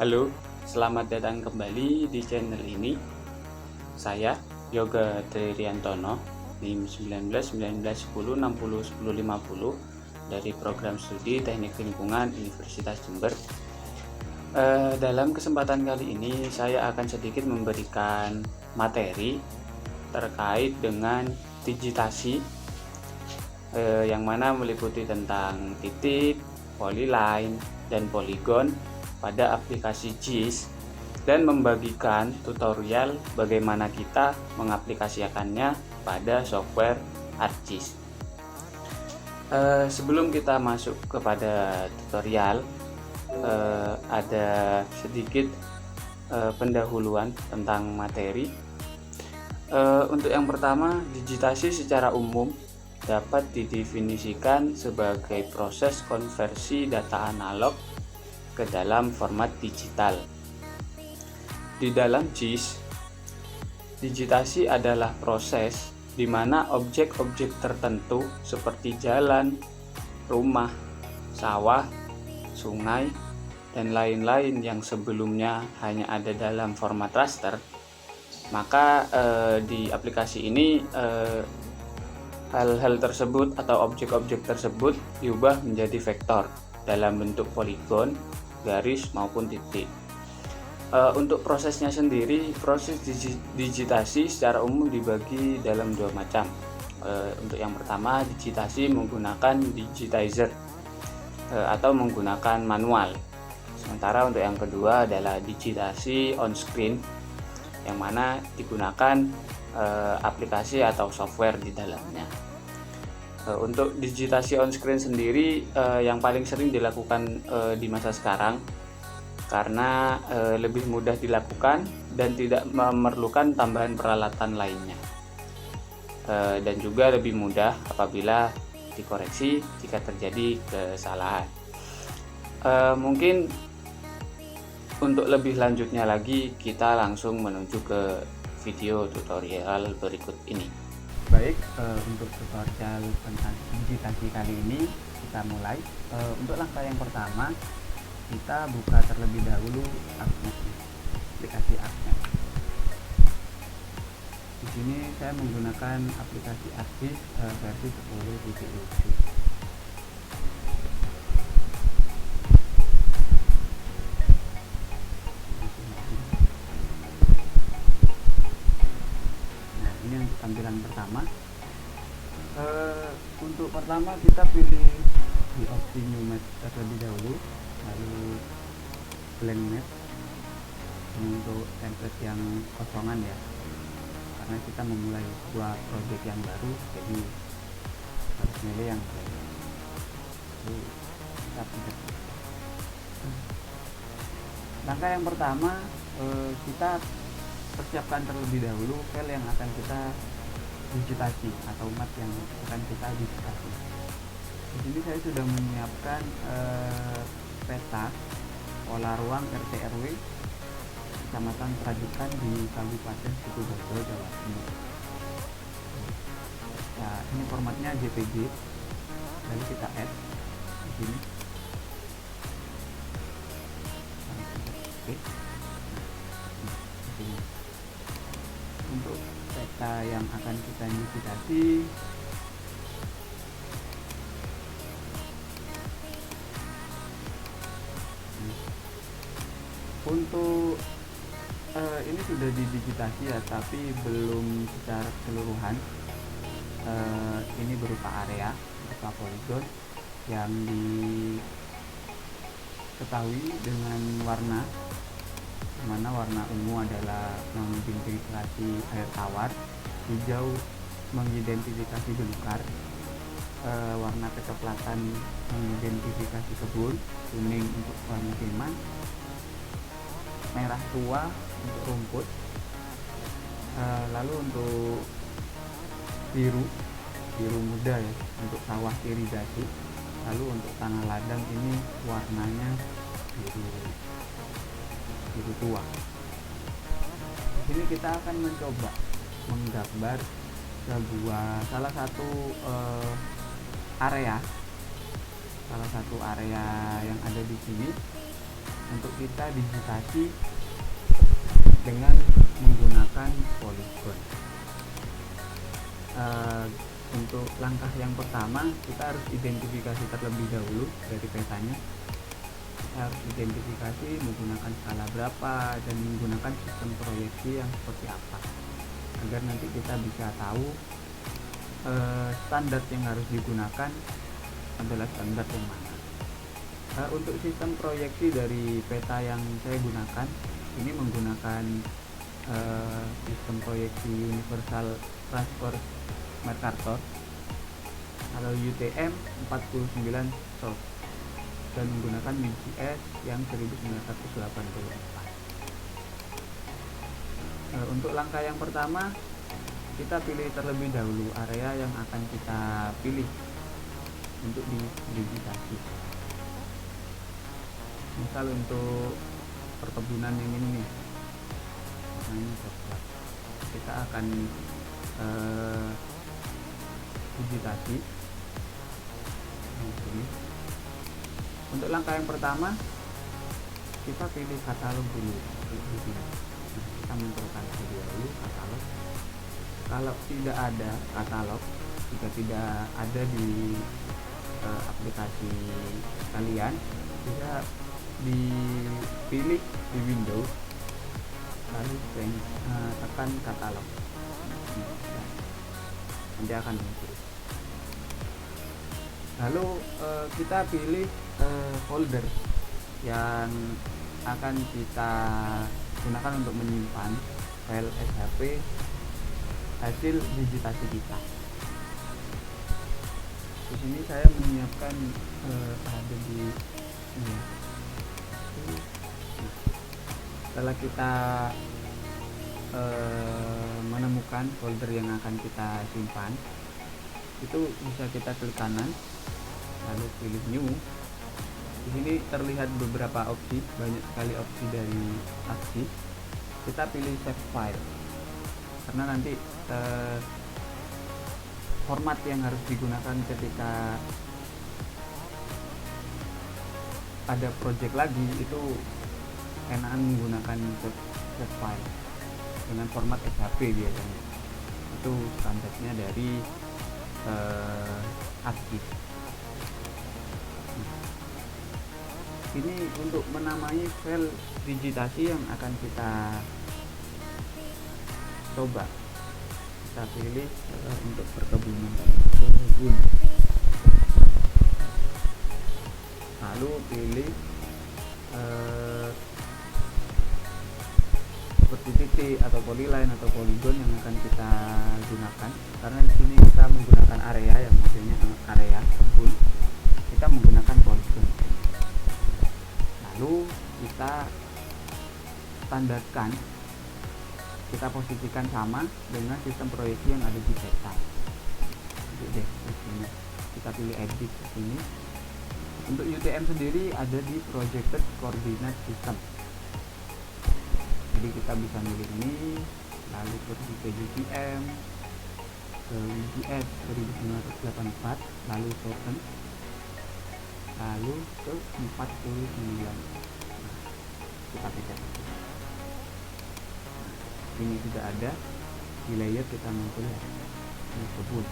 Halo, selamat datang kembali di channel ini. Saya Yoga Triantono, NIM 19 19 10 60 1050 dari program studi Teknik Lingkungan Universitas Jember. Dalam kesempatan kali ini saya akan sedikit memberikan materi terkait dengan digitasi, yang mana meliputi tentang titik, polyline, dan poligon pada aplikasi JIS dan membagikan tutorial bagaimana kita mengaplikasikannya pada software ArcGIS. Sebelum kita masuk kepada tutorial, ada sedikit pendahuluan tentang materi. Untuk yang pertama, digitasi secara umum dapat didefinisikan sebagai proses konversi data analog ke dalam format digital. Di dalam JIS, digitasi adalah proses di mana objek-objek tertentu seperti jalan, rumah, sawah, sungai, dan lain-lain yang sebelumnya hanya ada dalam format raster, maka di aplikasi ini hal-hal tersebut atau objek-objek tersebut diubah menjadi vektor dalam bentuk poligon, garis maupun titik. Untuk prosesnya sendiri, proses digitasi secara umum dibagi dalam dua macam. Untuk yang pertama, digitasi menggunakan digitizer atau menggunakan manual. Sementara untuk yang kedua adalah digitasi on screen, yang mana digunakan aplikasi atau software di dalamnya. Untuk digitasi on screen sendiri yang paling sering dilakukan di masa sekarang karena lebih mudah dilakukan dan tidak memerlukan tambahan peralatan lainnya, dan juga lebih mudah apabila dikoreksi jika terjadi kesalahan. Mungkin untuk lebih lanjutnya lagi kita langsung menuju ke video tutorial berikut ini. Baik, untuk tutorial tentang digitasi kali ini kita mulai. Untuk langkah yang pertama, kita buka terlebih dahulu ArcNet, aplikasi ArcNet. Di sini saya menggunakan aplikasi ArcGIS versi 10.7. Tampilan pertama, untuk pertama kita pilih di opsi new map terlebih dahulu, lalu blank map untuk template yang kosongan ya, karena kita memulai sebuah project yang baru, jadi harus milih yang blank. Lalu kita pencet. Langkah yang pertama, kita persiapkan terlebih dahulu file yang akan kita digitasi atau map yang akan kita digitasi. Di sini saya sudah menyiapkan peta pola ruang RT RW Kecamatan Trajukan di Kabupaten Situbondo, Jawa Timur. Nah, ini formatnya JPG. Lalu kita add di sini. Oke. Untuk peta yang akan kita digitasi, untuk ini sudah didigitasi ya, tapi belum secara keseluruhan. Ini berupa area, berupa poligon yang diketahui dengan warna, mana warna ungu adalah mengidentifikasi air tawar, hijau mengidentifikasi belukar, warna kecoklatan mengidentifikasi kebun, kuning untuk pemukiman, merah tua untuk rumput, lalu untuk biru muda ya untuk sawah irigasi, lalu untuk tanah ladang ini warnanya biru tua. Di sini kita akan mencoba menggambar salah satu area yang ada di sini. untuk kita digitasi dengan menggunakan polygon. Untuk langkah yang pertama, kita harus identifikasi terlebih dahulu dari petanya. Kita harus identifikasi menggunakan skala berapa dan menggunakan sistem proyeksi yang seperti apa, agar nanti kita bisa tahu standar yang harus digunakan adalah standar yang mana. Untuk sistem proyeksi dari peta yang saya gunakan, ini menggunakan sistem proyeksi Universal Transfer Mercator atau UTM 49 source dan menggunakan WGS yang 1984. Untuk langkah yang pertama, kita pilih terlebih dahulu area yang akan kita pilih untuk digitasi. Misal untuk perkebunan yang ini nih, ini coklat, kita akan digitasi. Untuk langkah yang pertama, kita pilih katalog dulu. Kita menentukan terlebih dahulu katalog. Kalau tidak ada katalog, jika tidak ada di aplikasi kalian, bisa dipilih di Windows, lalu tekan katalog, nanti akan muncul. Lalu kita pilih folder yang akan kita gunakan untuk menyimpan file SHP hasil digitasi kita. Di sini saya menyiapkan ada di ini. Setelah kita menemukan folder yang akan kita simpan, itu bisa kita klik kanan, lalu pilih new. Di sini terlihat beberapa opsi, banyak sekali opsi dari aksi. Kita pilih save file, karena nanti format yang harus digunakan ketika ada project lagi itu enakan menggunakan save file dengan format SHP biasanya. Itu standarnya dari ASCII. Ini untuk menamai file digitasi yang akan kita coba. Kita pilih untuk perkebunan, lalu pilih seperti titik atau polyline atau polygon yang akan kita gunakan. Karena di sini kita menggunakan area yang maksudnya area kebun, kita menggunakan polygon. Lalu kita standarkan, kita posisikan sama dengan sistem proyeksi yang ada di peta. Jadi di sini kita pilih edit ke sini. Untuk UTM sendiri ada di projected coordinate system. Jadi kita bisa milih ini, lalu pergi ke UTM, ke WGS 1984, lalu shorten, lalu ke 49. Kita pencet. Ini sudah ada di layer, kita muncul ya, ini kebun.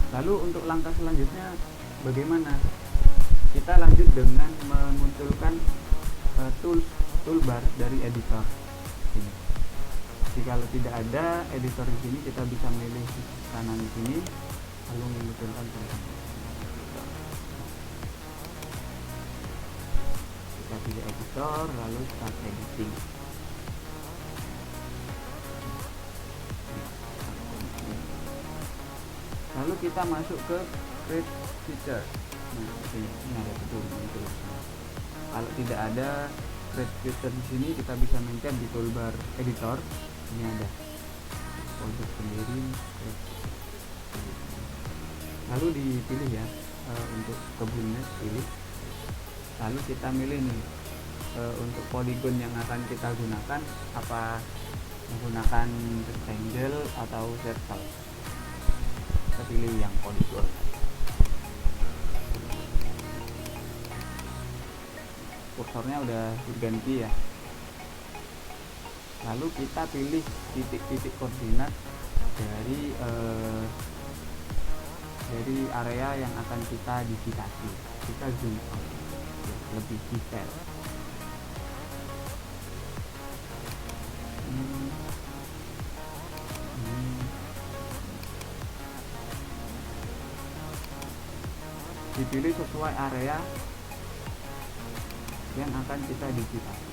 Lalu untuk langkah selanjutnya bagaimana? Kita lanjut dengan memunculkan toolbar dari editor ini. Jika tidak ada editor di sini, kita bisa milih kanan sini lalu memunculkan toolbar. Kita pilih editor lalu start editing. Lalu kita masuk ke create feature. Nah, ini ada betul. Kalau tidak ada create feature di sini, kita bisa mencet di toolbar editor. Ini ada folder sendiri. Lalu dipilih ya, untuk kebunnya pilih. Lalu kita milih nih untuk polygon yang akan kita gunakan, apa menggunakan rectangle atau circle. Kita pilih yang polygon. kursornya udah berganti ya. Lalu kita pilih titik-titik koordinat dari area yang akan kita digitasi. Kita zoom out ya, lebih detail. Dipilih sesuai area yang akan kita digitasi.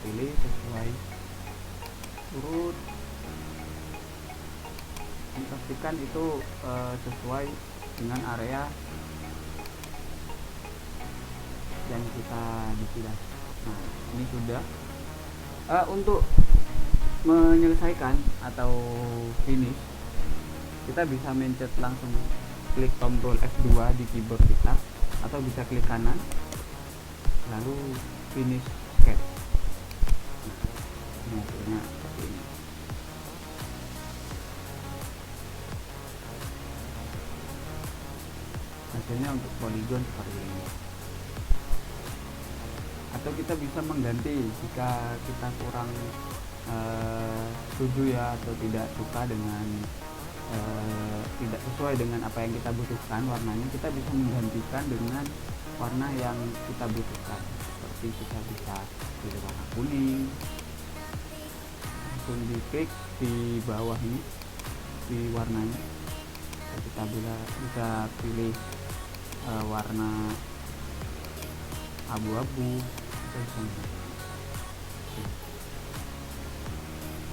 Pilih sesuai urut, pastikan itu sesuai dengan area yang kita digitasi. Nah, ini sudah. Untuk menyelesaikan atau finish, kita bisa mencet langsung klik tombol F2 di keyboard kita, atau bisa klik kanan lalu finish sketch. Hasilnya seperti ini. Hasilnya untuk poligon seperti ini. Atau kita bisa mengganti jika kita kurang setuju ya, atau tidak suka dengan tidak sesuai dengan apa yang kita butuhkan warnanya, kita bisa menggantikan dengan warna yang kita butuhkan. Seperti kita bisa pilih warna kuning, langsung diklik di bawah ini di warnanya. Kita bisa pilih warna abu-abu.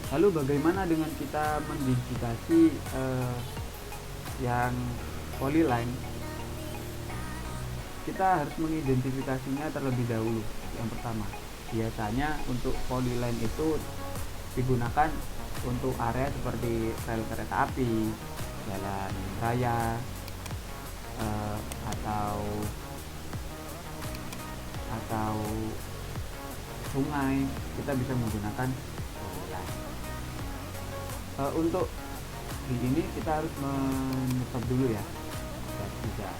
Lalu bagaimana dengan kita mendigitasi yang polyline? Kita harus mengidentifikasinya terlebih dahulu. Yang pertama, biasanya untuk polyline itu digunakan untuk area seperti rel kereta api, jalan raya, atau sungai. Kita bisa menggunakan polyline. Untuk di ini kita harus menyetop dulu ya, agar tidak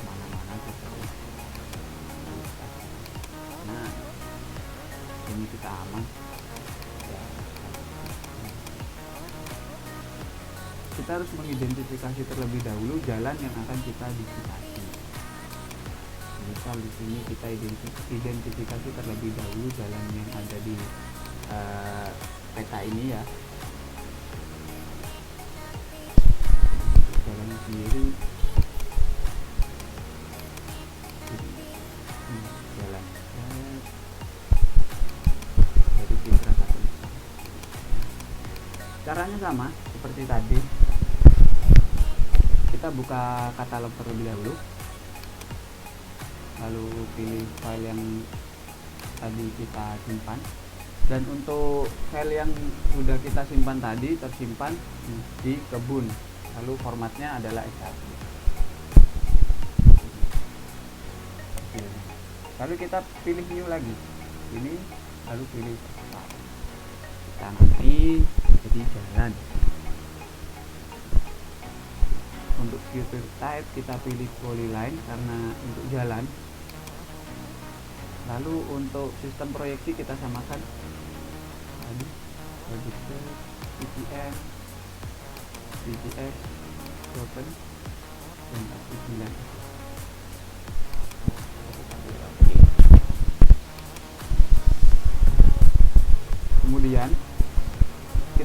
mana-mana seperti. Nah, ini kita aman. Kita harus mengidentifikasi terlebih dahulu jalan yang akan kita digitasi. Misal di sini kita identifikasi terlebih dahulu jalan yang ada di peta ini ya. Jalan sendiri, jalan dari filter satu. Caranya sama seperti tadi. Kita buka katalog terlebih dahulu, lalu pilih file yang tadi kita simpan, dan untuk file yang sudah kita simpan tadi tersimpan di kebun, lalu formatnya adalah S1. Lalu kita pilih new lagi ini, lalu pilih kita nanti jadi jalan. Untuk filter type kita pilih polyline karena untuk jalan. Lalu untuk sistem proyeksi kita samakan tadi register, VPN, VPS, open, dan aktif 9.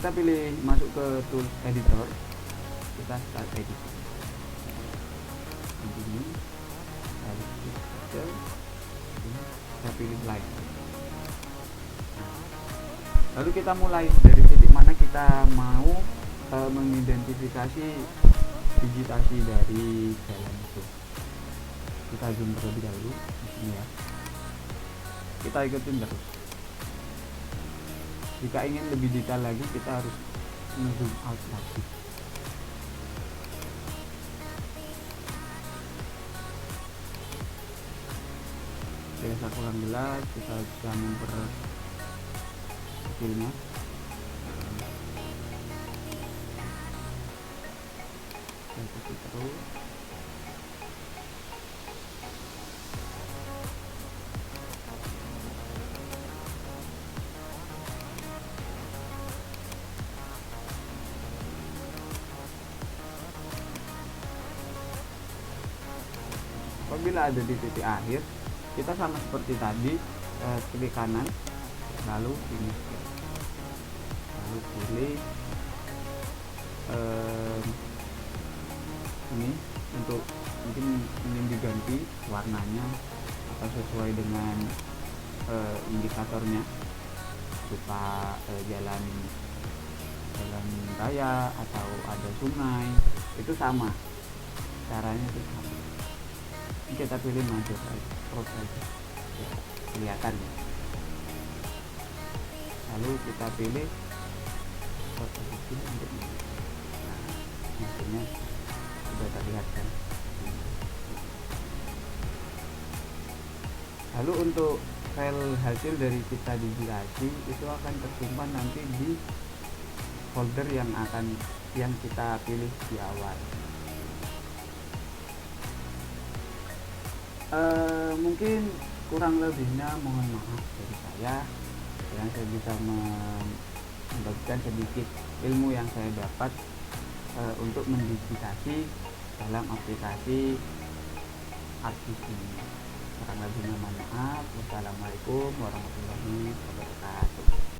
kita pilih masuk ke tool editor, kita start edit ini, lalu kita pilih live. Lalu kita mulai dari titik mana kita mau mengidentifikasi digitasi dari jalan itu. Kita zoom terlebih dahulu di sini ya, kita ikutin terus. Jika ingin lebih detail lagi, kita harus zoom out lagi. Biasa kurang jelas, kita bisa memperkecilnya. Kita ikuti terus. Apabila ada di titik akhir, kita sama seperti tadi, klik kanan, lalu ini, lalu pilih ini untuk mungkin ingin diganti warnanya atau sesuai dengan indikatornya, berupa jalan raya atau ada sungai, itu sama caranya, itu sama. Ini kita pilih maju crop aja ya, kelihatan ya. Lalu kita pilih crop position untuk ini. Nah, hasilnya sudah terlihat kan. Lalu untuk file hasil dari kita digitasi itu akan tersimpan nanti di folder yang kita pilih di awal. Mungkin kurang lebihnya mohon maaf dari saya, yang saya bisa membagikan sedikit ilmu yang saya dapat untuk mendigitasi dalam aplikasi Artis ini. Kurang lebihnya mohon maaf. Wassalamualaikum warahmatullahi wabarakatuh.